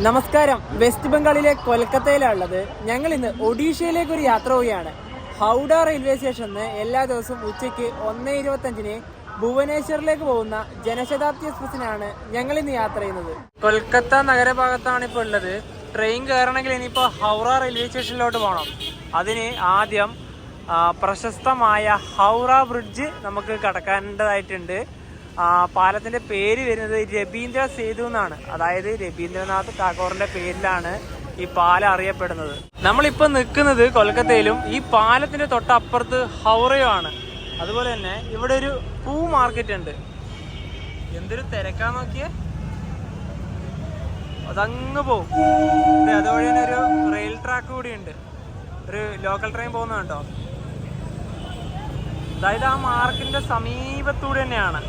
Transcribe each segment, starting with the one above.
നമസ്കാരം. വെസ്റ്റ് ബംഗാളിലെ കൊൽക്കത്തയിലാണുള്ളത്. ഞങ്ങൾ ഇന്ന് ഒഡീഷയിലേക്ക് ഒരു യാത്ര പോവുകയാണ്. ഹൗഡ റെയിൽവേ സ്റ്റേഷനിൽ എല്ലാ ദിവസവും ഉച്ചയ്ക്ക് 1:25 ഭുവനേശ്വറിലേക്ക് പോകുന്ന ജനശതാബ്ദി എക്സ്പ്രസിനാണ് ഞങ്ങൾ ഇന്ന് യാത്ര ചെയ്യുന്നത്. കൊൽക്കത്ത നഗരഭാഗത്താണ് ഇപ്പോൾ ഉള്ളത്. ട്രെയിൻ കയറണമെങ്കിൽ ഇനിയിപ്പോൾ ഹൗറ റെയിൽവേ സ്റ്റേഷനിലോട്ട് പോകണം. അതിന് ആദ്യം പ്രശസ്തമായ ഹൗറ ബ്രിഡ്ജ് നമുക്ക് കടക്കേണ്ടതായിട്ടുണ്ട്. പാലത്തിന്റെ പേര് വരുന്നത് രബീന്ദ്ര സേതു എന്നാണ്. അതായത് രബീന്ദ്രനാഥ് ടാഗോറിന്റെ പേരിലാണ് ഈ പാലം അറിയപ്പെടുന്നത്. നമ്മളിപ്പോ നിൽക്കുന്നത് കൊൽക്കത്തയിലും ഈ പാലത്തിന്റെ തൊട്ടപ്പുറത്ത് ഹൗറയുമാണ്. അതുപോലെ തന്നെ ഇവിടെ ഒരു പൂ മാർക്കറ്റ് ഉണ്ട്. എന്തൊരു തിരക്കാ നോക്കിയേ. അതങ്ങ് പോവും. അതുവഴി തന്നെ ഒരു റെയിൽ ട്രാക്ക് കൂടി ഉണ്ട്. ഒരു ലോക്കൽ ട്രെയിൻ പോകുന്നത് കേട്ടോ. അതായത് ആ മാർക്കറ്റിന്റെ സമീപത്തൂടെ തന്നെയാണ്.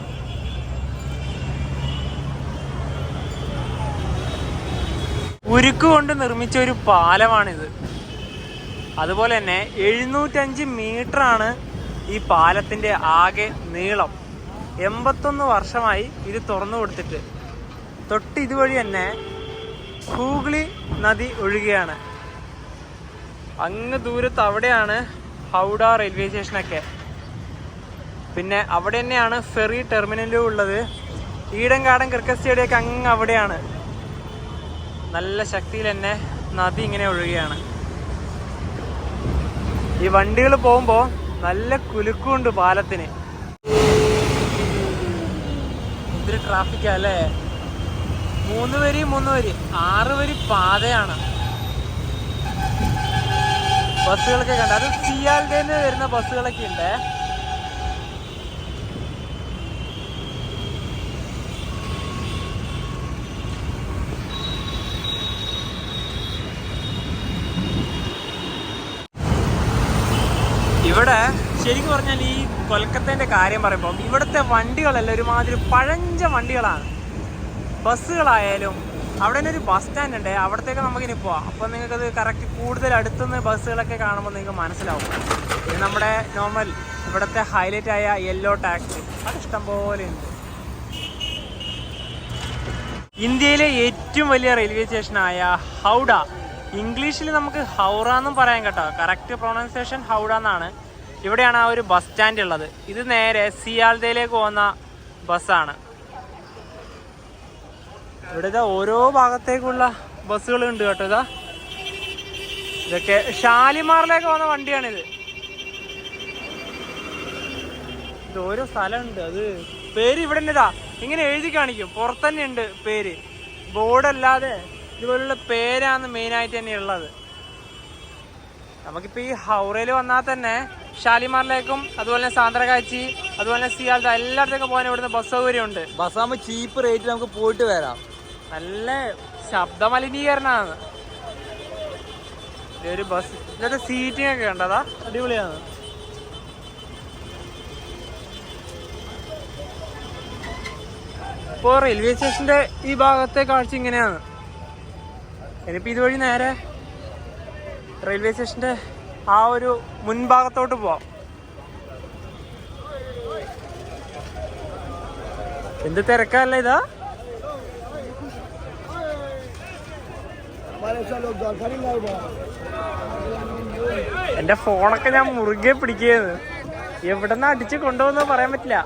ഉരുക്കുകൊണ്ട് നിർമ്മിച്ച ഒരു പാലമാണിത്. അതുപോലെ തന്നെ 705 മീറ്ററാണ് ഈ പാലത്തിന്റെ ആകെ നീളം. 81 വർഷമായി ഇത് തുറന്നു കൊടുത്തിട്ട്. തൊട്ട് ഇതുവഴി തന്നെ ഹൂഗ്ലി നദി ഒഴുകുകയാണ്. അങ്ങ് ദൂരത്ത് അവിടെയാണ് ഹൗഡ റെയിൽവേ സ്റ്റേഷനൊക്കെ. പിന്നെ അവിടെ തന്നെയാണ് ഫെറി ടെർമിനലും ഉള്ളത്. ഈഡൻ ഗാർഡൻ ക്രിക്കറ്റ് സ്റ്റേഡിയമൊക്കെ അങ്ങ് അവിടെയാണ്. നല്ല ശക്തിയിൽ തന്നെ നദി ഇങ്ങനെ ഒഴുകുകയാണ്. ഈ വണ്ടികൾ പോകുമ്പോൾ നല്ല കുലുക്കുണ്ട് പാലത്തിന്. ഇത്തിരി ട്രാഫിക്കാ അല്ലേ. 3 വരി 6 വരി പാതയാണ്. ബസ്സുകളൊക്കെ കണ്ട. അത് സിയാൽദേന്ന് വരുന്ന ബസ്സുകളൊക്കെ ഉണ്ട്. ഇവിടെ ശരിക്കും പറഞ്ഞാൽ ഈ കൊൽക്കത്തേൻ്റെ കാര്യം പറയുമ്പോൾ ഇവിടുത്തെ വണ്ടികളെല്ലാം ഒരുമാതിരി പഴഞ്ച വണ്ടികളാണ്. ബസ്സുകളായാലും അവിടെ തന്നെ ഒരു ബസ് സ്റ്റാൻഡ് ഉണ്ട്. അവിടത്തേക്ക് നമുക്കിനി പോവാം. അപ്പോൾ നിങ്ങൾക്കത് കറക്റ്റ് കൂടുതൽ അടുത്തുനിന്ന് ബസ്സുകളൊക്കെ കാണുമ്പോൾ നിങ്ങൾക്ക് മനസ്സിലാവും. ഇത് നമ്മുടെ നോർമൽ ഇവിടുത്തെ ഹൈലൈറ്റ് ആയ യെല്ലോ ടാക്സി അത് ഇഷ്ടംപോലെ ഉണ്ട്. ഇന്ത്യയിലെ ഏറ്റവും വലിയ റെയിൽവേ സ്റ്റേഷനായ ഹൗഡ, ഇംഗ്ലീഷിൽ നമുക്ക് ഹൗറ എന്നും പറയാൻ കേട്ടോ. കറക്റ്റ് പ്രൊണൗൺസിയേഷൻ ഹൗഡ എന്നാണ്. ഇവിടെയാണ് ആ ഒരു ബസ് സ്റ്റാൻഡ് ഉള്ളത്. ഇത് നേരെ സിയാൽദയിലേക്ക് പോകുന്ന ബസ്സാണ്. ഇവിടെ ഇതാ ഓരോ ഭാഗത്തേക്കുള്ള ബസ്സുകളുണ്ട് കേട്ടോ. ഇതൊക്കെ ഷാലിമാറിലേക്ക് പോകുന്ന വണ്ടിയാണിത്. ഇത് ഓരോ സ്ഥലമുണ്ട്. അത് പേര് ഇവിടെ തന്നെ ഇങ്ങനെ എഴുതി കാണിക്കും. പുറത്തന്നെ ഉണ്ട് പേര്. ബോർഡല്ലാതെ ഇതുപോലുള്ള പേരാണ് മെയിനായിട്ട് തന്നെ ഉള്ളത്. നമുക്കിപ്പോൾ ഈ ഹൗറയിൽ വന്നാൽ തന്നെ ഷാലിമാറിലേക്കും അതുപോലെ തന്നെ സാന്ദ്രകാച്ചി അതുപോലെ തന്നെ സിയാൽദ എല്ലായിടത്തേക്കും പോകാൻ ഇവിടുന്ന് ബസ് സൗകര്യമുണ്ട്. ബസ്സാകുമ്പോൾ ചീപ്പ് റേറ്റിൽ നമുക്ക് പോയിട്ട് വരാം. നല്ല ശബ്ദ മലിനീകരണമാണ് ഒരു ബസ്. ഇതൊക്കെ സീറ്റിംഗ് ഒക്കെ ഉണ്ടതാ, അടിപൊളിയാണ്. ഇപ്പോൾ റെയിൽവേ സ്റ്റേഷന്റെ ഈ ഭാഗത്തെ കാഴ്ച ഇങ്ങനെയാണ്. ഇനിയിപ്പോൾ ഇതുവഴി നേരെ റെയിൽവേ സ്റ്റേഷന്റെ ആ ഒരു മുൻഭാഗത്തോട്ട് പോവാം. എന്ത് തിരക്കല്ല ഇതാ. എന്റെ ഫോണൊക്കെ ഞാൻ മുറുകെ പിടിക്കുകയാണ്. എവിടെന്നാ അടിച്ച് കൊണ്ടുപോകുന്ന പറയാൻ പറ്റില്ല.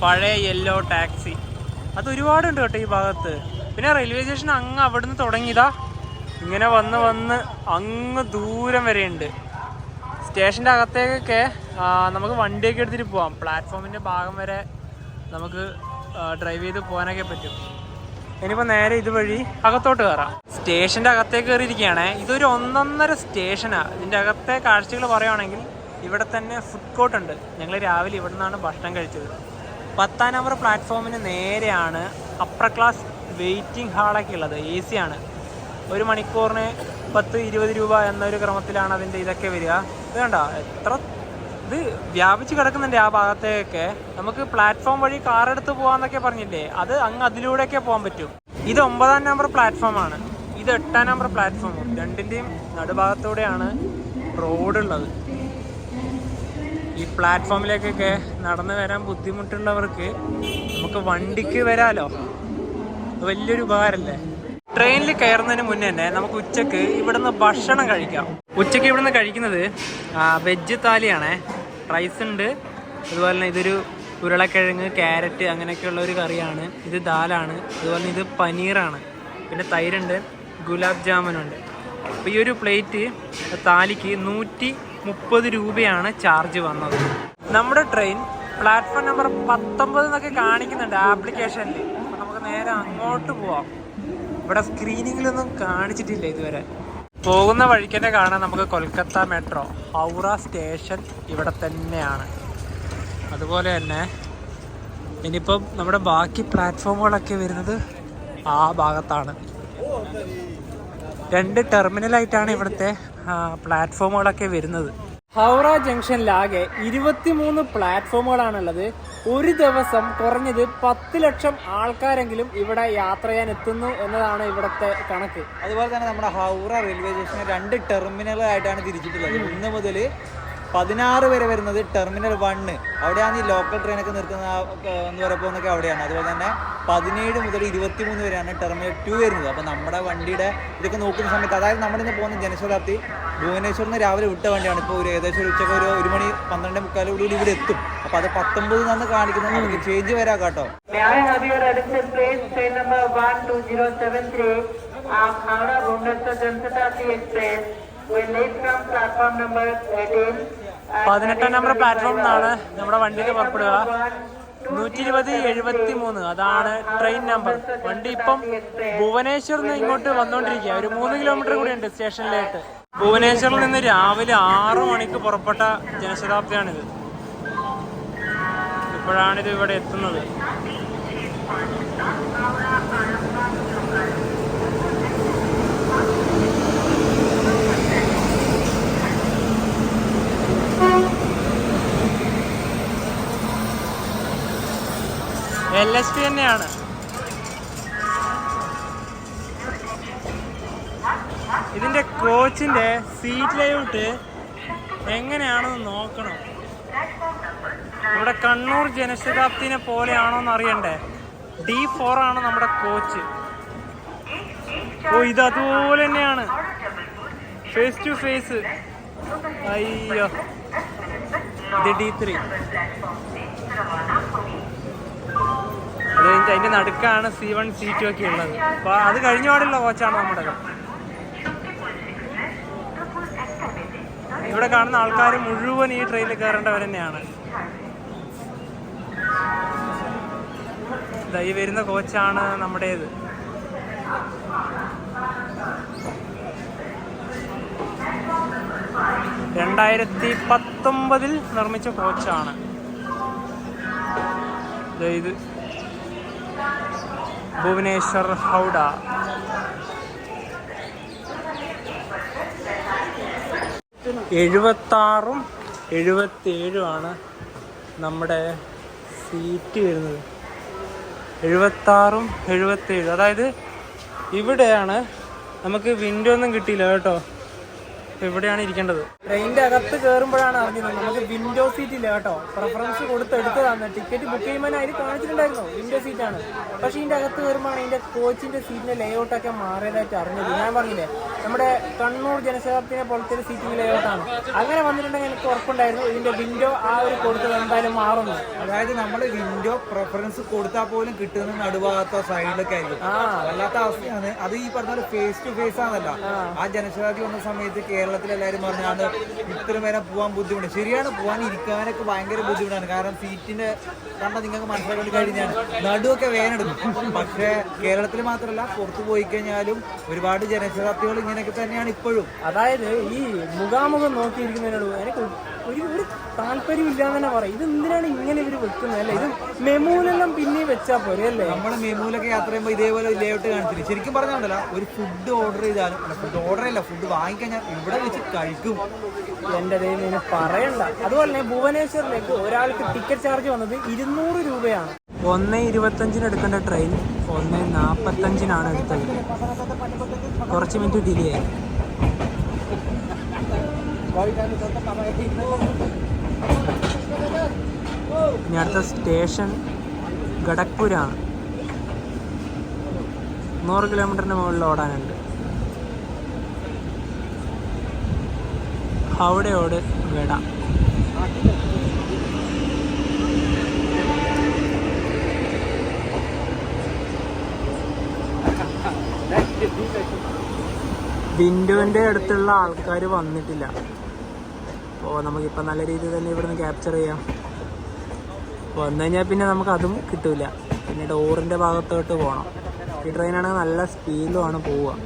പഴയ യെല്ലോ ടാക്സി അത് ഒരുപാടുണ്ട് കേട്ടോ ഈ ഭാഗത്ത്. പിന്നെ റെയിൽവേ സ്റ്റേഷൻ അങ്ങ് അവിടുന്ന് തുടങ്ങിയതാ ഇങ്ങനെ വന്ന് അങ്ങ് ദൂരം വരെ ഉണ്ട്. സ്റ്റേഷൻ്റെ അകത്തേക്കൊക്കെ നമുക്ക് വണ്ടിയൊക്കെ എടുത്തിട്ട് പോവാം. പ്ലാറ്റ്ഫോമിൻ്റെ ഭാഗം വരെ നമുക്ക് ഡ്രൈവ് ചെയ്ത് പോകാനൊക്കെ പറ്റും. ഇനിയിപ്പോൾ നേരെ ഇതുവഴി അകത്തോട്ട് കയറാം. സ്റ്റേഷൻ്റെ അകത്തേക്ക് കയറിയിരിക്കുകയാണേ. ഇതൊരു 1.5 സ്റ്റേഷനാണ്. ഇതിൻ്റെ അകത്തെ കാഴ്ചകൾ പറയുകയാണെങ്കിൽ ഇവിടെ തന്നെ ഫുഡ് കോർട്ട് ഉണ്ട്. ഞങ്ങൾ രാവിലെ ഇവിടെ നിന്നാണ് ഭക്ഷണം കഴിച്ചത്. 10ാം നമ്പർ പ്ലാറ്റ്ഫോമിന് നേരെയാണ് അപ്പർ ക്ലാസ് വെയിറ്റിംഗ് ഹാളൊക്കെ ഉള്ളത്. AC ആണ്. 1 മണിക്കൂറിന് 10-20 രൂപ എന്നൊരു ക്രമത്തിലാണ് അതിൻ്റെ ഇതൊക്കെ വരിക. ഇത് കണ്ടോ എത്ര ഇത് വ്യാപിച്ച് കിടക്കുന്നുണ്ട് ആ ഭാഗത്തേക്കൊക്കെ. നമുക്ക് പ്ലാറ്റ്ഫോം വഴി കാർ എടുത്ത് പോകാമെന്നൊക്കെ പറഞ്ഞില്ലേ, അത് അങ്ങ് അതിലൂടെയൊക്കെ പോകാൻ പറ്റും. ഇത് 9ാം നമ്പർ പ്ലാറ്റ്ഫോമാണ്. ഇത് 8ാം നമ്പർ പ്ലാറ്റ്ഫോമും. രണ്ടിൻ്റെയും നടുഭാഗത്തൂടെയാണ് റോഡുള്ളത്. ഈ പ്ലാറ്റ്ഫോമിലേക്കൊക്കെ നടന്നു വരാൻ ബുദ്ധിമുട്ടുള്ളവർക്ക് നമുക്ക് വണ്ടിക്ക് വരാലോ, വലിയൊരു ഉപകാരമല്ലേ. ട്രെയിനിൽ കയറുന്നതിന് മുന്നേ തന്നെ നമുക്ക് ഉച്ചക്ക് ഇവിടുന്ന് ഭക്ഷണം കഴിക്കാം. ഉച്ചക്ക് ഇവിടുന്ന് കഴിക്കുന്നത് വെജ് താലിയാണേ. റൈസ് ഉണ്ട്, അതുപോലെ തന്നെ ഇതൊരു ഉരുളക്കിഴങ്ങ്, ക്യാരറ്റ് അങ്ങനെയൊക്കെയുള്ള ഒരു കറിയാണ്. ഇത് ദാലാണ്, അതുപോലെ തന്നെ ഇത് പനീറാണ്, പിന്നെ തൈരുണ്ട്, ഗുലാബ് ജാമുനുണ്ട്. അപ്പോൾ ഈ ഒരു പ്ലേറ്റ് താലിക്ക് 130 രൂപയാണ് ചാർജ് വന്നത്. നമ്മുടെ ട്രെയിൻ പ്ലാറ്റ്ഫോം നമ്പർ 19 എന്നൊക്കെ കാണിക്കുന്നുണ്ട് ആപ്ലിക്കേഷനിൽ. അപ്പോൾ നമുക്ക് നേരെ അങ്ങോട്ട് പോവാം. ഇവിടെ സ്ക്രീനിങ്ങിലൊന്നും കാണിച്ചിട്ടില്ല ഇതുവരെ. പോകുന്ന വഴിക്ക് തന്നെ കാണാം നമുക്ക് കൊൽക്കത്ത മെട്രോ. ഹൗറ സ്റ്റേഷൻ ഇവിടെ തന്നെയാണ്. അതുപോലെ തന്നെ ഇനിയിപ്പം നമ്മുടെ ബാക്കി പ്ലാറ്റ്ഫോമുകളൊക്കെ വരുന്നത് ആ ഭാഗത്താണ്. 2 ടെർമിനലായിട്ടാണ് ഇവിടുത്തെ പ്ലാറ്റ്ഫോമുകളൊക്കെ വരുന്നത്. ഹൗറ ജംഗ്ഷനിലാകെ 23 പ്ലാറ്റ്ഫോമുകളാണുള്ളത്. ഒരു ദിവസം കുറഞ്ഞത് 10 ലക്ഷം ആൾക്കാരെങ്കിലും ഇവിടെ യാത്ര ചെയ്യാൻ എത്തുന്നു എന്നതാണ് ഇവിടുത്തെ കണക്ക്. അതുപോലെ തന്നെ നമ്മുടെ ഹൗറ റെയിൽവേ സ്റ്റേഷനെ 2 ടെർമിനലായിട്ടാണ് തിരിച്ചിട്ടുള്ളത്. 1 മുതൽ 16 വരെ വരുന്നത് ടെർമിനൽ 1, അവിടെയാണ് ഈ ലോക്കൽ ട്രെയിനൊക്കെ നിർത്തുന്ന എന്ന് പറയുമ്പോൾ അവിടെയാണ്. അതുപോലെ തന്നെ 17 മുതൽ 23 വരെയാണ് ടെർമിനൽ 2 വരുന്നത്. അപ്പോൾ നമ്മുടെ വണ്ടിയുടെ ഇതൊക്കെ നോക്കുന്ന സമയത്ത്, അതായത് നമ്മുടെ ഇന്ന് പോകുന്ന ജനശതാബ്ദി ഭുവനേശ്വറിൽ നിന്ന് രാവിലെ വിട്ട വണ്ടിയാണ്. ഇപ്പോൾ ഏകദേശം ഒരു ഉച്ചക്ക് ഒരു 1 മണി 12:45 ഇവിടെ എത്തും. അപ്പോൾ അത് 19 എന്നാണ് കാണിക്കുന്നത്. നമുക്ക് ചേഞ്ച് വരാം കേട്ടോ. പതിനെട്ടാം നമ്പർ പ്ലാറ്റ്ഫോമിൽ നിന്നാണ് നമ്മുടെ വണ്ടിയിൽ പുറപ്പെടുക. 120-73 അതാണ് ട്രെയിൻ നമ്പർ. വണ്ടി ഇപ്പം ഭുവനേശ്വറിൽ നിന്ന് ഇങ്ങോട്ട് വന്നുകൊണ്ടിരിക്കുക. ഒരു 3 കിലോമീറ്റർ കൂടിയുണ്ട് സ്റ്റേഷനിലേക്ക്. ഭുവനേശ്വറിൽ നിന്ന് രാവിലെ 6 മണിക്ക് പുറപ്പെട്ട ജനശതാബ്ദിയാണിത്. ഇപ്പോഴാണിത് ഇവിടെ എത്തുന്നത്. LSP തന്നെയാണ്. ഇതിന്റെ കോച്ചിന്റെ സീറ്റ് ലേഔട്ട് എങ്ങനെയാണെന്ന് നോക്കണം. ഇവിടെ കണ്ണൂർ ജനശതാബ്ദിനെ പോലെയാണോ എന്ന് അറിയണ്ടേ. D4 ആണ് നമ്മുടെ കോച്ച്. ഓ, ഇത് അതുപോലെ തന്നെയാണ്, ഫേസ് ടു ഫേസ്. അയ്യോ, ഇത് D3. അത് കഴിഞ്ഞ് അതിൻ്റെ നടുക്കാണ് C1 C2 ഒക്കെ ഉള്ളത്. അപ്പോൾ അത് കഴിഞ്ഞ പാടുള്ള കോച്ചാണ് നമ്മുടെ. ഇവിടെ കാണുന്ന ആൾക്കാർ മുഴുവൻ ഈ ട്രെയിനിൽ കയറേണ്ടവർ തന്നെയാണ്. ഈ വരുന്ന കോച്ചാണ് നമ്മുടേത്. (2019) നിർമ്മിച്ച കോച്ചാണ് ഇത്. ഭുവനേശ്വർ ഹൗഡ. (76ഉം 77ഉമാണ് നമ്മുടെ സീറ്റ് വരുന്നത്. 76ഉം 77. അതായത് ഇവിടെയാണ് നമുക്ക് വിൻഡോ ഒന്നും കിട്ടിയില്ല കേട്ടോ. ഇവിടെയാണ് ഇരിക്കേണ്ടത്. ട്രെയിനിന്റെ അകത്ത് കയറുമ്പോഴാണ് അറിഞ്ഞത് നമുക്ക് വിൻഡോ സീറ്റ് ഇല്ല കേട്ടോ. പ്രിഫറൻസ് കൊടുത്തെടുത്തതാണ്. ടിക്കറ്റ് ബുക്ക് ചെയ്യുമ്പോൾ അതിൽ കാണിച്ചിട്ടുണ്ടായിരുന്നു വിൻഡോ സീറ്റാണ്. പക്ഷേ ഇതിന്റെ അകത്ത് കയറുമ്പോഴാണ് ഇതിന്റെ കോച്ചിന്റെ സീറ്റിന്റെ ലേഔട്ടൊക്കെ മാറിയതായിട്ട് അറിഞ്ഞത്. ഞാൻ പറഞ്ഞില്ലേ, നമ്മുടെ കണ്ണൂർ ജനശതാബ്ദിനെ പോലത്തെ ഒരു സീറ്റിംഗ് ലേഔട്ടാണ്. അങ്ങനെ വന്നിട്ടുണ്ടെങ്കിൽ എനിക്ക് ഉറപ്പുണ്ടായിരുന്നു ഇതിന്റെ വിൻഡോ ആ ഒരു കൊടുത്തത് എന്തായാലും മാറുന്നു. അതായത് നമ്മൾ വിൻഡോ പ്രിഫറൻസ് കൊടുത്താൽ പോലും കിട്ടുന്ന നടുഭാഗത്തോ സൈഡിലൊക്കെ ആയിരിക്കും. വല്ലാത്ത അവസ്ഥയാണ് അത്. ഈ പറഞ്ഞ ഫേസ് ടു ഫേസ് ആണല്ല. ആ ജനശതാബ്ദി വന്ന സമയത്ത് കേരളത്തിലെല്ലാവരും പറഞ്ഞാണ് ഇത്ര നേരം പോകാൻ ബുദ്ധിമുട്ട്. ശരിയാണ്, പോകാൻ ഇരിക്കാനൊക്കെ ഭയങ്കര ബുദ്ധിമുട്ടാണ്. കാരണം സീറ്റിന്റെ കണ്ടാൽ നിങ്ങൾക്ക് മനസ്സിലാക്കി കഴിഞ്ഞാൽ നടുവൊക്കെ വേനെടുക്കും. പക്ഷേ കേരളത്തിൽ മാത്രമല്ല, പുറത്തു പോയി കഴിഞ്ഞാലും ഒരുപാട് ജനശതാബ്ദികൾ ഇങ്ങനെയൊക്കെ തന്നെയാണ് ഇപ്പോഴും. അതായത് ഈ മുഖാമുഖം നോക്കിയിരിക്കുന്നതിനോട് എനിക്ക് ഒരു താല്പര്യം ഇല്ലാന്ന് തന്നെ പറയാം. ഇത് എന്തിനാണ് ഇങ്ങനെ ഇവർ വെക്കുന്നത് അല്ലേ? ഇത് മെമൂലെല്ലാം പിന്നെ വെച്ചാൽ പോരെ അല്ലേ? നമ്മൾ മെമൂലൊക്കെ യാത്ര ചെയ്യുമ്പോൾ ഇതേപോലെ ലേഔട്ട് കാണിച്ചിട്ട് ശരിക്കും പറഞ്ഞാൽ ഒരു ഫുഡ് ഓർഡർ ചെയ്താലും, ഫുഡ് ഓർഡർ ചെയ്യില്ല, ഫുഡ് വാങ്ങിക്കഴിഞ്ഞാൽ ഇവിടെ വെച്ച് കഴിക്കും. എൻ്റെ ദൈവം പറയണ്ട. അതുപോലെ തന്നെ ഭുവനേശ്വറിലേക്ക് ഒരാൾക്ക് ടിക്കറ്റ് ചാർജ് വന്നത് 200 രൂപയാണ്. 1:25 എടുക്കേണ്ട ട്രെയിൻ 1:45 എടുത്തത്. കുറച്ച് മിനിറ്റ് ഡിലേ ആയി. ഇനി അടുത്ത സ്റ്റേഷൻ ഖടഗ്പൂരാണ്. 100 കിലോമീറ്ററിന് മുകളിൽ ഓടാനുണ്ട്. ഹൗഡയോട് വേട. ബിന്ദുവിൻ്റെ അടുത്തുള്ള ആൾക്കാർ വന്നിട്ടില്ല. അപ്പോൾ നമുക്കിപ്പോൾ നല്ല രീതിയിൽ തന്നെ ഇവിടുന്ന് ക്യാപ്ചർ ചെയ്യാം. വന്നു കഴിഞ്ഞാൽ പിന്നെ നമുക്കതും കിട്ടില്ല. പിന്നെ ഡോറിൻ്റെ ഭാഗത്തോട്ട് പോകണം. ഈ ട്രെയിനാണെങ്കിൽ നല്ല സ്പീഡിലുമാണ് പോവുക.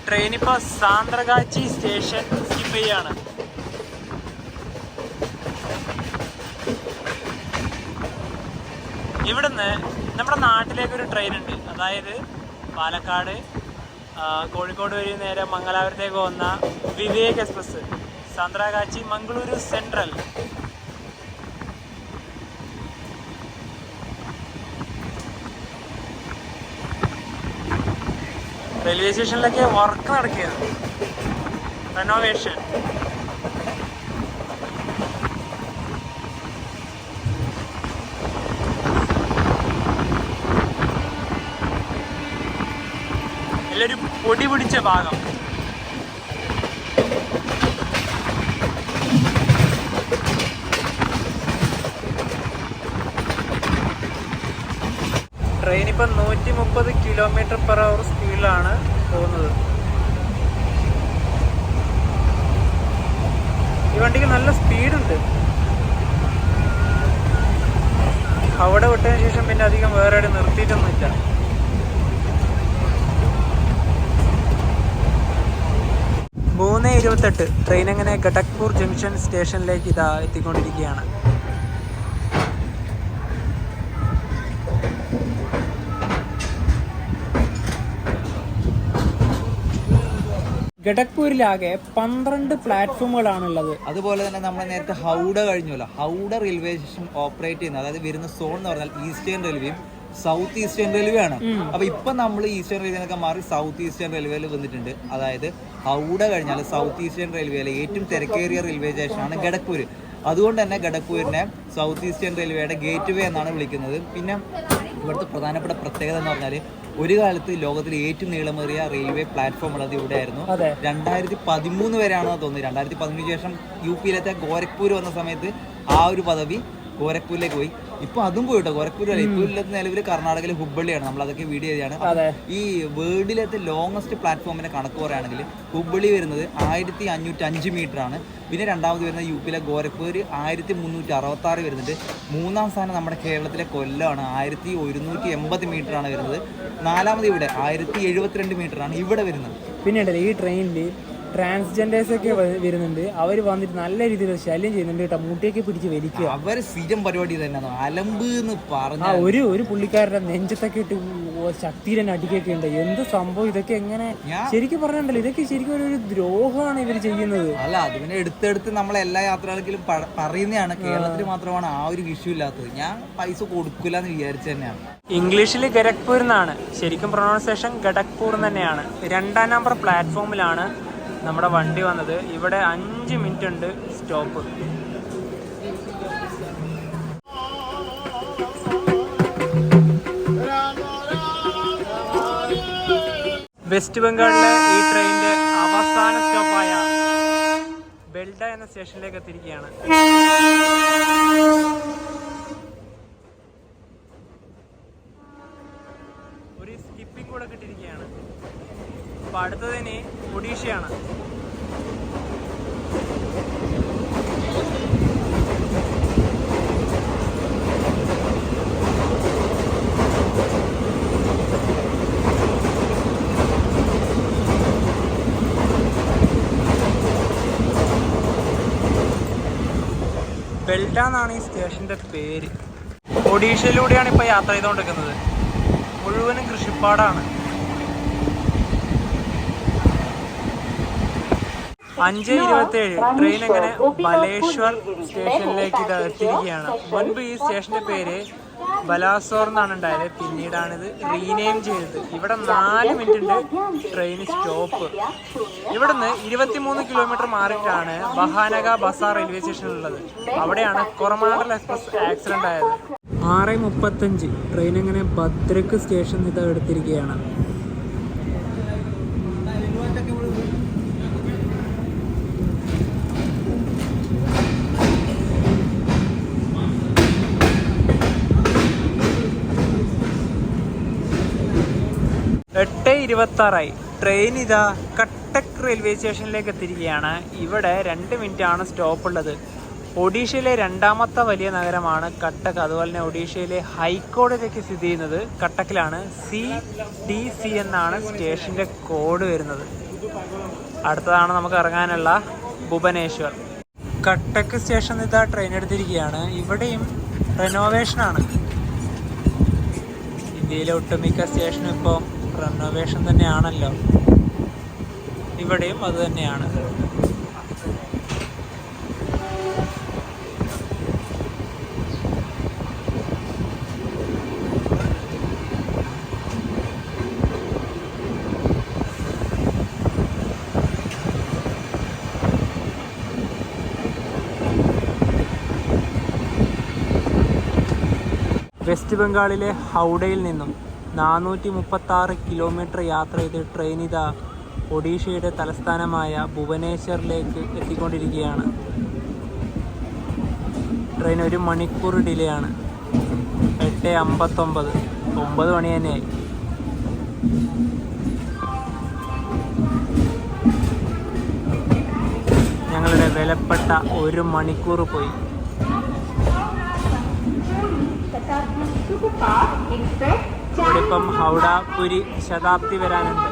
ട്രെയിനിപ്പോൾ സാന്ത്രഗാച്ചി സ്റ്റേഷൻ സ്കിപ്പ് ചെയ്യാണ്. ഇവിടുന്ന് നമ്മുടെ നാട്ടിലേക്കൊരു ട്രെയിൻ ഉണ്ട്. അതായത് പാലക്കാട് കോഴിക്കോട് വഴി നേരെ മംഗലാപുരത്തേക്ക് പോകുന്ന Vivek express, Santragachi Mangaluru central. Railway സ്റ്റേഷനിലൊക്കെ വർക്ക് നടക്കുകയാണ്, റെനോവേഷൻ. ഒരു പൊടി പിടിച്ച ഭാഗം. ട്രെയിൻ ഇപ്പം 130 km/h സ്പീഡിലാണ് പോകുന്നത്. ഈ വണ്ടിക്ക് നല്ല സ്പീഡുണ്ട്. അവിടെ വിട്ടതിന് ശേഷം പിന്നെ അധികം വേറെ എവിടെ നിർത്തിയിട്ടൊന്നുമില്ല. മൂന്ന് 28 ട്രെയിൻ അങ്ങനെ ഖടഗ്പൂർ ജംഗ്ഷൻ സ്റ്റേഷനിലേക്ക് ഇതാ എത്തിക്കൊണ്ടിരിക്കുകയാണ്. ഖടഗ്പൂരിലാകെ 12 പ്ലാറ്റ്ഫോമുകളാണുള്ളത്. അതുപോലെ തന്നെ നമ്മൾ നേരത്തെ ഹൗഡ കഴിഞ്ഞല്ലോ, ഹൗഡ റെയിൽവേ സ്റ്റേഷൻ ഓപ്പറേറ്റ് ചെയ്യുന്നത്, അതായത് വരുന്ന സോൺ എന്ന് പറഞ്ഞാൽ ഈസ്റ്റേൺ റെയിൽവേയും സൗത്ത് ഈസ്റ്റേൺ റെയിൽവേ ആണ്. അപ്പൊ ഇപ്പൊ നമ്മൾ ഈസ്റ്റേൺ റെയിൽവേന്നൊക്കെ മാറി സൗത്ത് ഈസ്റ്റേൺ റെയിൽവേയിൽ വന്നിട്ടുണ്ട്. അതായത് ഹൗഡ കഴിഞ്ഞാൽ സൗത്ത് ഈസ്റ്റേൺ റെയിൽവേയിലെ ഏറ്റവും തിരക്കേറിയ റെയിൽവേ സ്റ്റേഷനാണ് ഖടഗ്പൂർ. അതുകൊണ്ട് തന്നെ ഖടഗ്പൂരിനെ സൗത്ത് ഈസ്റ്റേൺ റെയിൽവേയുടെ ഗേറ്റ് വേ എന്നാണ് വിളിക്കുന്നത്. പിന്നെ ഇവിടുത്തെ പ്രധാനപ്പെട്ട പ്രത്യേകത എന്ന് പറഞ്ഞാൽ ഒരു കാലത്ത് ലോകത്തിലെ ഏറ്റവും നീളമേറിയ റെയിൽവേ പ്ലാറ്റ്ഫോം ഉള്ളത് ഇവിടെ ആയിരുന്നു. 2013 വരെയാണെന്ന് തോന്നുന്നത്. 2013 ശേഷം UP-യിലത്തെ ഗോരഖ്പൂർ വന്ന സമയത്ത് ആ ഒരു പദവി ഗോരഖ്പൂരിലേക്ക് പോയി. ഇപ്പൊ അതും പോയിട്ടോ, ഗോരഖ്പൂർ അല്ല, ഇപ്പോൾ ഉള്ളത് നിലവിൽ കർണാടകയിലെ ഹുബ്ബള്ളിയാണ്. നമ്മൾ അതൊക്കെ വീഡിയോ ചെയ്താണ്. ഈ വേൾഡിലത്തെ ലോങ്ങസ്റ്റ് പ്ലാറ്റ്ഫോമിന്റെ കണക്ക് പറയുകയാണെങ്കിൽ ഹുബ്ബള്ളി വരുന്നത് 1505 മീറ്റർ ആണ്. പിന്നെ രണ്ടാമത് വരുന്നത് UP-യിലെ ഗോരഖ്പൂർ 1366 വരുന്നുണ്ട്. മൂന്നാം സ്ഥാനം നമ്മുടെ കേരളത്തിലെ കൊല്ലമാണ്, 1180 മീറ്റർ ആണ് വരുന്നത്. നാലാമത് ഇവിടെ 1072 മീറ്റർ ആണ് ഇവിടെ വരുന്നത്. പിന്നെ ഈ ട്രെയിനിൽ ട്രാൻസ്ജെൻഡേഴ്സ് ഒക്കെ വരുന്നുണ്ട്. അവർ വന്നിട്ട് നല്ല രീതിയിൽ ശല്യം ചെയ്യുന്നുണ്ട് കേട്ടോ. മൂട്ടിയൊക്കെ പിടിച്ച് വലിക്കുക. അവര് സ്ഥിരം പരിപാടി തന്നെ അലമ്പ് എന്ന് പറഞ്ഞ ഒരു പുള്ളിക്കാരുടെ നെഞ്ചത്തൊക്കെ ഇട്ട് ശക്തി തന്നെ അടിക്കൊക്കെ ഉണ്ട്. എന്ത് സംഭവം ഇതൊക്കെ? എങ്ങനെ ശരിക്കും പറഞ്ഞിട്ടുണ്ടല്ലോ, ഇതൊക്കെ ശരിക്കും ഒരു ദ്രോഹമാണ് ഇവർ ചെയ്യുന്നത്. അല്ല, അത് പിന്നെ എടുത്തെടുത്ത് നമ്മളെല്ലാ യാത്രകൾക്കും പറയുന്നതാണ്. കേരളത്തിൽ മാത്രമാണ് ആ ഒരു ഇഷ്യൂ ഇല്ലാത്തത്. ഞാൻ പൈസ കൊടുക്കില്ല എന്ന് വിചാരിച്ചു തന്നെയാണ്. ഇംഗ്ലീഷിൽ ഖരഗ്പൂർ എന്നാണ്, ശരിക്കും പ്രൊണൗൺസിയേഷൻ ഖടഗ്പൂർ തന്നെയാണ്. 2ാം നമ്പർ പ്ലാറ്റ്ഫോമിലാണ് നമ്മുടെ വണ്ടി വന്നത്. ഇവിടെ 5 മിനിറ്റ് ഉണ്ട് സ്റ്റോപ്പ്. വെസ്റ്റ് ബംഗാളിലെ ഈ ട്രെയിനിന്റെ അവസാന സ്റ്റോപ്പായ ബെൽഡ എന്ന സ്റ്റേഷനിലേക്ക് എത്തിയിരിക്കുകയാണ്. ഒരു സ്കിപ്പിംഗ് കൂടെ കിട്ടിയിരിക്കുകയാണ്. അപ്പൊ അടുത്തതിന് ഒഡീഷയാണ്. ബെൽഡ എന്നാണ് ഈ സ്റ്റേഷന്റെ പേര്. ഒഡീഷയിലൂടെയാണ് ഇപ്പോൾ യാത്ര ചെയ്തുകൊണ്ടിരിക്കുന്നത്. മുഴുവനും കൃഷിപ്പാടാണ്. 5:27 ട്രെയിൻ അങ്ങനെ ബലേശ്വർ സ്റ്റേഷനിലേക്ക് എത്തിയിരിക്കുകയാണ്. മുൻപ് ഈ സ്റ്റേഷന്റെ പേര് ബലാസോർ എന്നാണ് ഉണ്ടായത്, പിന്നീടാണിത് റീനെയിം ചെയ്തത്. ഇവിടെ 4 മിനിറ്റ് ഉണ്ട് ട്രെയിൻ സ്റ്റോപ്പ്. ഇവിടുന്ന് 23 കിലോമീറ്റർ മാറിയിട്ടാണ് ബഹാനഗ ബസാർ റെയിൽവേ സ്റ്റേഷൻ ഉള്ളത്. അവിടെയാണ് കൊറമാണ്ടൽ എക്സ്പ്രസ് ആക്സിഡന്റ് ആയത്. 6:35 ട്രെയിൻ അങ്ങനെ ഭദ്രക്ക് സ്റ്റേഷൻ ഇത് എടുത്തിരിക്കുകയാണ്. എട്ട് 26 ട്രെയിൻ ഇതാ കട്ടക്ക് റെയിൽവേ സ്റ്റേഷനിലേക്ക് എത്തിയിരിക്കുകയാണ്. ഇവിടെ 2 മിനിറ്റ് ആണ് സ്റ്റോപ്പ് ഉള്ളത്. ഒഡീഷയിലെ 2ാമത്തെ വലിയ നഗരമാണ് കട്ടക്ക്. അതുപോലെ തന്നെ ഒഡീഷയിലെ ഹൈക്കോടതിയൊക്കെ സ്ഥിതി ചെയ്യുന്നത് കട്ടക്കിലാണ്. CDC എന്നാണ് സ്റ്റേഷന്റെ കോഡ് വരുന്നത്. അടുത്തതാണ് നമുക്ക് ഇറങ്ങാനുള്ള ഭുവനേശ്വർ. കട്ടക്ക് സ്റ്റേഷൻ ഇതാ ട്രെയിൻ എടുത്തിരിക്കുകയാണ്. ഇവിടെയും റെനോവേഷനാണ്. ഇന്ത്യയിലെ ഒട്ടുമിക്ക സ്റ്റേഷനും ഇപ്പോൾ റെനോവേഷൻ തന്നെയാണല്ലോ. ഇവിടെയും അത് തന്നെയാണ്. വെസ്റ്റ് ബംഗാളിലെ ഹൗഡയിൽ നിന്നും 436 കിലോമീറ്റർ യാത്ര ചെയ്ത് ട്രെയിൻ ഇതാ ഒഡീഷയുടെ തലസ്ഥാനമായ ഭുവനേശ്വറിലേക്ക് എത്തിക്കൊണ്ടിരിക്കുകയാണ്. ട്രെയിൻ 1 മണിക്കൂർ ഡിലേ ആണ്. 8:59 9 മണി തന്നെയായി. ഞങ്ങളുടെ വിലപ്പെട്ട 1 മണിക്കൂർ പോയി. ഇവിടെ ഇപ്പം ഹൗഡ പുരി ശതാബ്ദി വരാനുണ്ട്.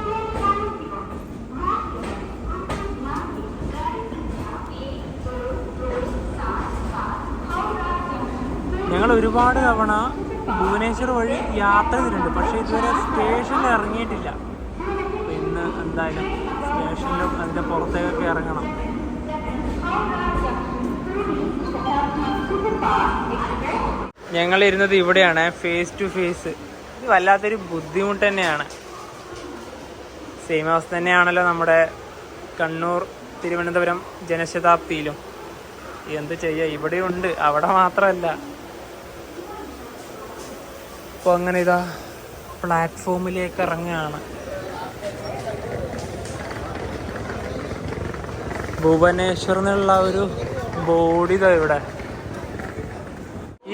ഞങ്ങൾ ഒരുപാട് തവണ ഭുവനേശ്വർ വഴി യാത്ര ചെയ്തിട്ടുണ്ട്, പക്ഷേ ഇതുവരെ സ്റ്റേഷനിൽ ഇറങ്ങിയിട്ടില്ല. അപ്പോൾ ഇന്ന് എന്തായാലും സ്റ്റേഷനിലും അതിൻ്റെ പുറത്തേക്കൊക്കെ ഇറങ്ങണം. ഞങ്ങളിരുന്നത് ഇവിടെയാണ്, ഫേസ് ടു ഫേസ്. ഇത് വല്ലാത്തൊരു ബുദ്ധിമുട്ട് തന്നെയാണ്. സെയിം അവസ്ഥ തന്നെയാണല്ലോ നമ്മുടെ കണ്ണൂർ തിരുവനന്തപുരം ജനശതാബ്ദിയിലും. എന്ത് ചെയ്യുക, ഇവിടെയുണ്ട്, അവിടെ മാത്രമല്ല. അപ്പോൾ അങ്ങനെ ഇതാ പ്ലാറ്റ്ഫോമിലേക്ക് ഇറങ്ങുകയാണ്. ഭുവനേശ്വർ എന്നുള്ള ഒരു ബോർഡ് ഇതാ ഇവിടെ.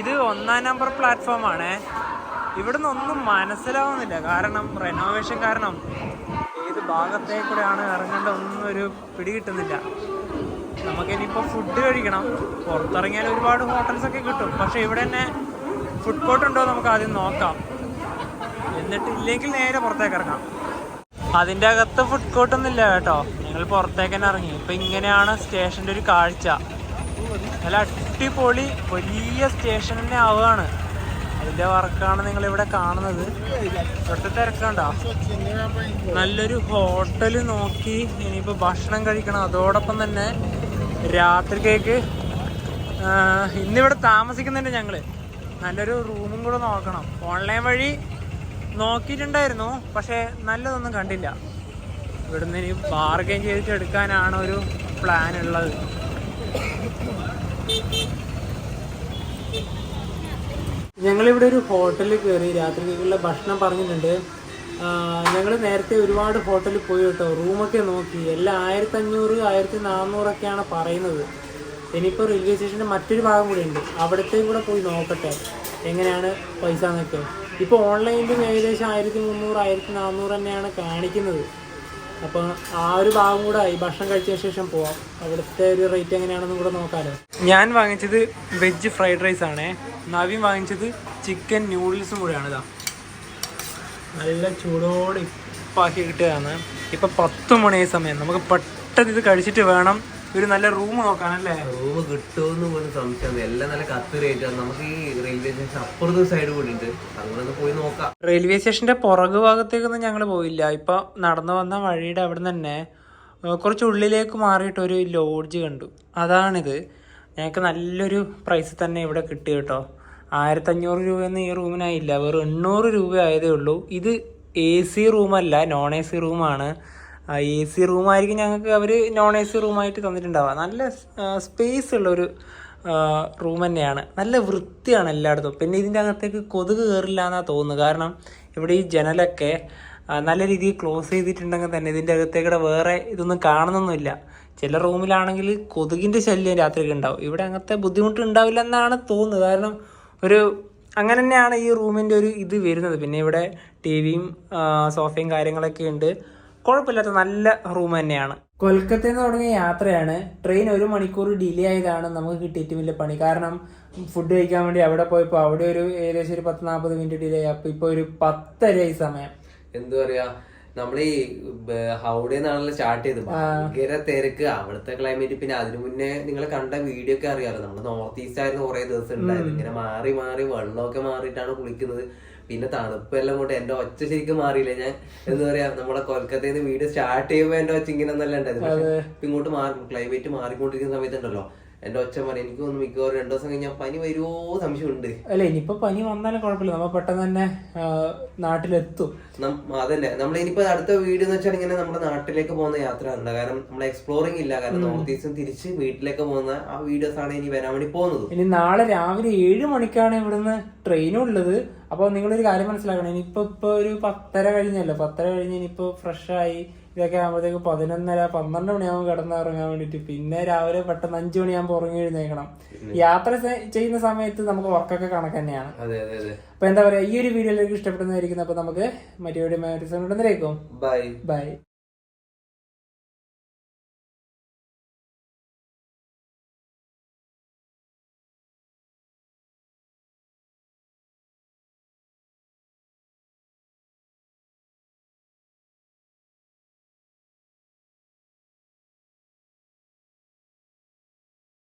ഇത് 1-ാം നമ്പർ പ്ലാറ്റ്ഫോമാണ്. ഇവിടുന്ന് ഒന്നും മനസ്സിലാവുന്നില്ല, കാരണം റെനോവേഷൻ കാരണം ഏത് ഭാഗത്തേക്കൂടെയാണ് ഇറങ്ങേണ്ട ഒന്നും ഒരു പിടി കിട്ടുന്നില്ല. നമുക്കിനിയിപ്പോൾ ഫുഡ് കഴിക്കണം. പുറത്തിറങ്ങിയാൽ ഒരുപാട് ഹോട്ടൽസൊക്കെ കിട്ടും, പക്ഷേ ഇവിടെ തന്നെ ഫുഡ് കോർട്ട് ഉണ്ടോ നമുക്ക് ആദ്യം നോക്കാം. എന്നിട്ട് ഇല്ലെങ്കിൽ നേരെ പുറത്തേക്ക് ഇറങ്ങാം. അതിൻ്റെ അകത്ത് ഫുഡ് കോർട്ടൊന്നും ഇല്ല കേട്ടോ. ഞങ്ങൾ പുറത്തേക്ക് തന്നെ ഇറങ്ങി. ഇപ്പം ഇങ്ങനെയാണ് സ്റ്റേഷൻ്റെ ഒരു കാഴ്ച. നല്ല അടിപൊളി വലിയ സ്റ്റേഷൻ തന്നെ ആവുകയാണ്. അതിൻ്റെ വർക്കാണ് നിങ്ങളിവിടെ കാണുന്നത്. തൊട്ട് തിരക്കണ്ടോ. നല്ലൊരു ഹോട്ടൽ നോക്കി ഇനിയിപ്പോൾ ഭക്ഷണം കഴിക്കണം. അതോടൊപ്പം തന്നെ രാത്രിക്കേക്ക് ഇന്നിവിടെ താമസിക്കുന്നുണ്ട് ഞങ്ങൾ. നല്ലൊരു റൂമും കൂടെ നോക്കണം. ഓൺലൈൻ വഴി നോക്കിയിട്ടുണ്ടായിരുന്നു, പക്ഷേ നല്ലതൊന്നും കണ്ടില്ല. ഇവിടുന്ന് ഇനി ബാർഗൈൻ ചെയ്തിട്ട് എടുക്കാനാണ് ഒരു പ്ലാൻ ഉള്ളത്. ഞങ്ങളിവിടെ ഒരു ഹോട്ടലിൽ കയറി രാത്രിക്കുള്ള ഭക്ഷണം പറഞ്ഞിട്ടുണ്ട്. ഞങ്ങൾ നേരത്തെ ഒരുപാട് ഹോട്ടലിൽ പോയി കേട്ടോ. റൂമൊക്കെ നോക്കി, എല്ലാം 1500 1400 പറയുന്നത്. ഇനിയിപ്പോൾ റെയിൽവേ സ്റ്റേഷൻ്റെ മറ്റൊരു ഭാഗം കൂടി ഉണ്ട്, അവിടത്തേക്കും കൂടെ പോയി നോക്കട്ടെ എങ്ങനെയാണ് പൈസ എന്നൊക്കെ. ഇപ്പോൾ ഓൺലൈനിലും ഏകദേശം 1300 1400 തന്നെയാണ് കാണിക്കുന്നത്. അപ്പോൾ ആ ഒരു ഭാഗം കൂടെ ഈ ഭക്ഷണം കഴിച്ച ശേഷം പോവാം. അവിടുത്തെ ഒരു റേറ്റ് എങ്ങനെയാണെന്നും കൂടെ നോക്കാമല്ലോ. ഞാൻ വാങ്ങിച്ചത് വെജ് ഫ്രൈഡ് റൈസ് ആണേ. നവീൻ വാങ്ങിച്ചത് ചിക്കൻ നൂഡിൽസും കൂടെയാണ്. ഇതാ നല്ല ചൂടോടെ ഇപ്പാക്കി കിട്ടുകയാണ്. ഇപ്പം 10 മണി സമയം. നമുക്ക് പെട്ടെന്ന് ഇത് കഴിച്ചിട്ട് വേണം ഒരു നല്ല റൂം നോക്കാനല്ലേ. റൂം കിട്ടുമെന്ന് പോലും സംശയം. എല്ലാം നല്ല കത്ത് റേറ്റ്. നമുക്ക് ഈ റെയിൽവേ സ്റ്റേഷൻ അപ്പുറത്തെ സൈഡ് കൂടി ഉണ്ട്, അങ്ങനെ പോയി നോക്കാം. റെയിൽവേ സ്റ്റേഷന്റെ പുറകു ഭാഗത്തേക്കൊന്നും ഞങ്ങൾ പോയില്ല. ഇപ്പൊ നടന്നു വന്ന വഴിയുടെ അവിടെ തന്നെ കുറച്ച് ഉള്ളിലേക്ക് മാറിയിട്ട് ഒരു ലോഡ്ജ് കണ്ടു. അതാണിത്. ഞങ്ങൾക്ക് നല്ലൊരു പ്രൈസ് തന്നെ ഇവിടെ കിട്ടി കേട്ടോ. 1500 രൂപയൊന്നും ഈ റൂമിനായില്ല, വെറും 800 രൂപ ആയതേ ഉള്ളൂ. ഇത് AC റൂമല്ല, നോൺ AC റൂമാണ്. AC റൂമായിരിക്കും ഞങ്ങൾക്ക് അവർ നോൺ AC റൂമായിട്ട് തന്നിട്ടുണ്ടാവുക. നല്ല സ്പേസ് ഉള്ളൊരു റൂം തന്നെയാണ്. നല്ല വൃത്തിയാണ് എല്ലായിടത്തും. പിന്നെ ഇതിൻ്റെ അകത്തേക്ക് കൊതുക് കയറില്ല എന്നാണ് തോന്നുന്നത്. കാരണം ഇവിടെ ഈ ജനലൊക്കെ നല്ല രീതിയിൽ ക്ലോസ് ചെയ്തിട്ടുണ്ടെങ്കിൽ തന്നെ ഇതിൻ്റെ അകത്തേക്കൂടെ വേറെ ഇതൊന്നും കാണുന്നൊന്നുമില്ല. ചില റൂമിലാണെങ്കിൽ കൊതുകിൻ്റെ ശല്യം രാത്രിയൊക്കെ ഉണ്ടാവും. ഇവിടെ അങ്ങനത്തെ ബുദ്ധിമുട്ട് ഉണ്ടാവില്ല എന്നാണ് തോന്നുന്നത്. കാരണം അങ്ങനെ തന്നെയാണ് ഈ റൂമിൻ്റെ ഒരു ഇത് വരുന്നത്. പിന്നെ ഇവിടെ ടിവിയും സോഫയും കാര്യങ്ങളൊക്കെ ഉണ്ട്. കുഴപ്പമില്ലാത്ത നല്ല റൂം തന്നെയാണ്. കൊൽക്കത്തയിൽ നിന്ന് തുടങ്ങിയ യാത്രയാണ്. ട്രെയിൻ 1 മണിക്കൂർ ഡിലേ ആയതാണ് നമുക്ക് കിട്ടിയ ഏറ്റവും വലിയ പണി. കാരണം ഫുഡ് കഴിക്കാൻ വേണ്ടി അവിടെ പോയപ്പോൾ അവിടെ ഒരു ഏകദേശം ഒരു 10-40 മിനിറ്റ് ഡിലേ. അപ്പോൾ ഇപ്പോൾ ഒരു 10:30 സമയം. എന്താ പറയാ, നമ്മളീ ഹൗഡേന്നാണല്ലോ സ്റ്റാർട്ട് ചെയ്തത്. ഭയങ്കര തിരക്ക്, അവിടുത്തെ ക്ലൈമറ്റ്. പിന്നെ അതിനു മുന്നേ നിങ്ങൾ കണ്ട വീഡിയോ ഒക്കെ അറിയാലോ, നമ്മള് നോർത്ത് ഈസ്റ്റ് ആയിരുന്നു കുറെ ദിവസം ഉണ്ടായത്. ഇങ്ങനെ മാറി മാറി വെള്ളമൊക്കെ മാറിയിട്ടാണ് കുളിക്കുന്നത്. പിന്നെ തണുപ്പെല്ലാം കൊണ്ട് എന്റെ ഒച്ച ശരിക്കും മാറിയില്ല. ഞാൻ എന്താ പറയാ, നമ്മളെ കൊൽക്കത്തയിൽ നിന്ന് വീഡിയോ സ്റ്റാർട്ട് ചെയ്യുമ്പോ എന്റെ ഒച്ച ഇങ്ങനെ നല്ല ഉണ്ടായിരുന്നു. പക്ഷെ ഇങ്ങോട്ട് ക്ലൈമറ്റ് മാറിക്കൊണ്ടിരിക്കുന്ന സമയത്തുണ്ടല്ലോ എന്റെ ഒച്ച മാറി. എനിക്ക് തോന്നുന്നു മിക്കവാറും 2 ദിവസം കഴിഞ്ഞാൽ പനി വരുമോ സംശയമുണ്ട്. അല്ല, ഇനിയിപ്പോ പനി വന്നാലും കുഴപ്പമില്ല, നമ്മൾ പെട്ടെന്ന് തന്നെ നാട്ടിലെത്തും. അതന്നെ, നമ്മൾ ഇനിയിപ്പോ അടുത്ത വീഡിയോ എന്ന് വെച്ചാൽ ഇങ്ങനെ നമ്മുടെ നാട്ടിലേക്ക് പോകുന്ന യാത്ര ഉണ്ട്. കാരണം നമ്മൾ എക്സ്പ്ലോറിംഗ് ഇല്ല. കാരണം നോർത്ത് ഈസ്റ്റും തിരിച്ച് വീട്ടിലേക്ക് പോകുന്ന ആ വീഡിയോസ് ആണ് ഇനി വരാൻ വേണ്ടി പോകുന്നത്. ഇനി നാളെ രാവിലെ 7 മണിക്കാണ് ഇവിടുന്ന് ട്രെയിനും ഉള്ളത്. അപ്പോൾ നിങ്ങളൊരു കാര്യം മനസ്സിലാക്കണം, ഇനിയിപ്പോ ഒരു 10:30 കഴിഞ്ഞല്ലോ. 10:30 കഴിഞ്ഞ് ഇനിയിപ്പോ ഫ്രഷായി ഇതൊക്കെ ആകുമ്പോഴത്തേക്ക് 11:30-12 മണിയാകുമ്പോൾ കിടന്നിറങ്ങാൻ വേണ്ടിട്ട്. പിന്നെ രാവിലെ പെട്ടെന്ന് 5 മണിയാകുമ്പോൾ ഉറങ്ങി എഴുന്നേക്കണം. യാത്ര ചെയ്യുന്ന സമയത്ത് നമുക്ക് വർക്കൊക്കെ കണക്ക് തന്നെയാണ്. അപ്പൊ എന്താ പറയാ, ഈ ഒരു വീഡിയോയിലേക്ക് ഇഷ്ടപ്പെടുന്നതായിരിക്കും. അപ്പൊ നമുക്ക് മറ്റേ വീഡിയോ ബൈ.